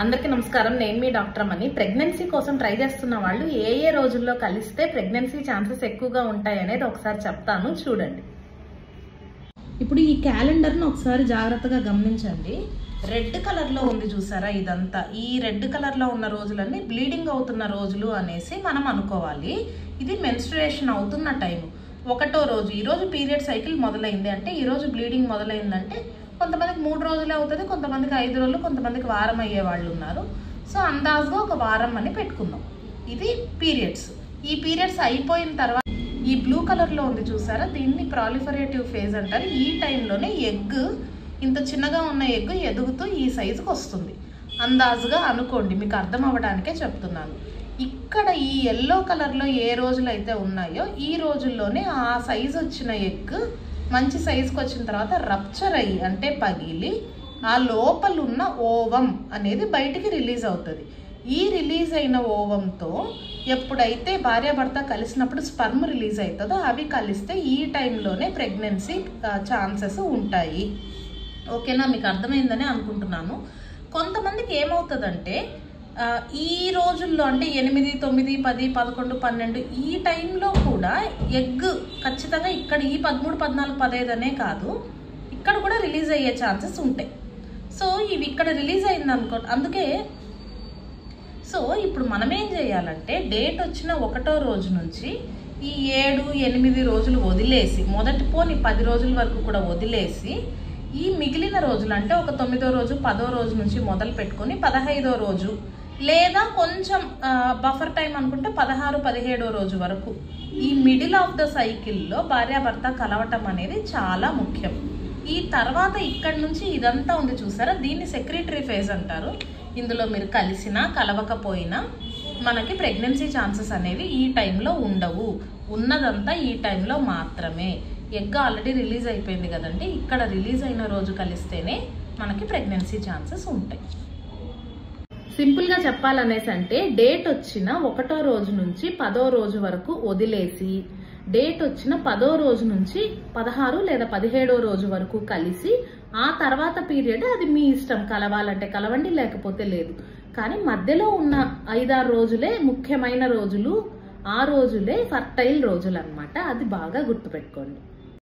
అందరికీ నమస్కారం. నేను మీ డాక్టర్ మని. ప్రెగ్నెన్సీ కోసం ట్రై చేస్తున్న వాళ్ళు ఏ రోజుల్లో కలిస్తే ప్రెగ్నెన్సీ ఛాన్సెస్ ఎక్కువగా ఉంటాయి అనేది ఒకసారి చెప్తాను, చూడండి. ఇప్పుడు ఈ క్యాలెండర్ను ఒకసారి జాగ్రత్తగా గమనించండి. రెడ్ కలర్లో ఉంది చూసారా, ఇదంతా ఈ రెడ్ కలర్లో ఉన్న రోజులన్నీ బ్లీడింగ్ అవుతున్న రోజులు అనేసి మనం అనుకోవాలి. ఇది మెన్స్ట్రుయేషన్ అవుతున్న టైం. ఒకటో రోజు, ఈరోజు పీరియడ్ సైకిల్ మొదలైంది అంటే, ఈరోజు బ్లీడింగ్ మొదలైందంటే కొంతమందికి 3 రోజులే అవుతుంది, కొంతమందికి 5 రోజులు, కొంతమందికి వారం అయ్యే వాళ్ళు ఉన్నారు. సో అందాజుగా ఒక వారం అని పెట్టుకుందాం. ఇది పీరియడ్స్. ఈ పీరియడ్స్ అయిపోయిన తర్వాత ఈ బ్లూ కలర్లో ఉంది చూసారా, దీన్ని ప్రాలిఫరేటివ్ ఫేజ్ అంటారు. ఈ టైంలోనే ఎగ్, ఇంత చిన్నగా ఉన్న ఎగ్ ఎదుగుతూ ఈ సైజుకి వస్తుంది. అందాజుగా అనుకోండి, మీకు అర్థం అవ్వడానికే చెప్తున్నాను. ఇక్కడ ఈ ఎల్లో కలర్లో ఏ రోజులు అయితే ఉన్నాయో ఈ రోజుల్లోనే ఆ సైజు వచ్చిన ఎగ్ మంచి సైజుకి వచ్చిన తర్వాత రప్చర్ అయ్యి, అంటే పగిలి, ఆ లోపల ఉన్న ఓవం అనేది బయటికి రిలీజ్ అవుతుంది. ఈ రిలీజ్ అయిన ఓవంతో ఎప్పుడైతే భార్యాభర్త కలిసినప్పుడు స్పర్మ్ రిలీజ్ అవుతుందో అవి కలిస్తే ఈ టైంలోనే ప్రెగ్నెన్సీ ఛాన్సెస్ ఉంటాయి. ఓకేనా, మీకు అర్థమైందని అనుకుంటున్నాను. కొంతమందికి ఏమవుతుందంటే ఈ రోజుల్లో అంటే 8, 9, 10, 11, 12 ఈ టైంలో కూడా ఎగ్ ఖచ్చితంగా ఇక్కడ ఈ 13, 14, 15 అనే కాదు, ఇక్కడ కూడా రిలీజ్ అయ్యే ఛాన్సెస్ ఉంటాయి. సో ఇవి ఇక్కడ రిలీజ్ అయింది అనుకో, అందుకే సో ఇప్పుడు మనం ఏం చేయాలంటే డేట్ వచ్చిన 1వ రోజు నుంచి ఈ 7, 8 రోజులు వదిలేసి, మొదటి పోని 10 రోజుల వరకు కూడా వదిలేసి, ఈ మిగిలిన రోజులు అంటే ఒక 9వ రోజు, 10వ రోజు నుంచి మొదలు పెట్టుకొని 15వ రోజు లేదా కొంచెం బఫర్ టైం అనుకుంటే 16, 17వ రోజు వరకు ఈ మిడిల్ ఆఫ్ ద సైకిల్లో భార్యాభర్త కలవటం అనేది చాలా ముఖ్యం. ఈ తర్వాత ఇక్కడ నుంచి ఇదంతా ఉంది చూసారా, దీన్ని సెక్రెటరీ ఫేజ్ అంటారు. ఇందులో మీరు కలిసినా కలవకపోయినా మనకి ప్రెగ్నెన్సీ ఛాన్సెస్ అనేవి ఈ టైంలో ఉండవు. ఉన్నదంతా ఈ టైంలో మాత్రమే. ఎగ్ ఆల్రెడీ రిలీజ్ అయిపోయింది కదండి, ఇక్కడ రిలీజ్ అయిన రోజు కలిస్తేనే మనకి ప్రెగ్నెన్సీ ఛాన్సెస్ ఉంటాయి. సింపుల్గా చెప్పాలనేసి అంటే డేట్ వచ్చిన 1వ రోజు నుంచి 10వ రోజు వరకు వదిలేసి, డేట్ వచ్చిన 10వ రోజు నుంచి 16 లేదా 17వ రోజు వరకు కలిసి, ఆ తర్వాత పీరియడ్ అది మీ ఇష్టం, కలవాలంటే కలవండి లేకపోతే లేదు. కానీ మధ్యలో ఉన్న 5-6 రోజులే ముఖ్యమైన రోజులు, ఆ రోజులే ఫర్టైల్ రోజులు అన్నమాట. అది బాగా గుర్తుపెట్టుకోండి.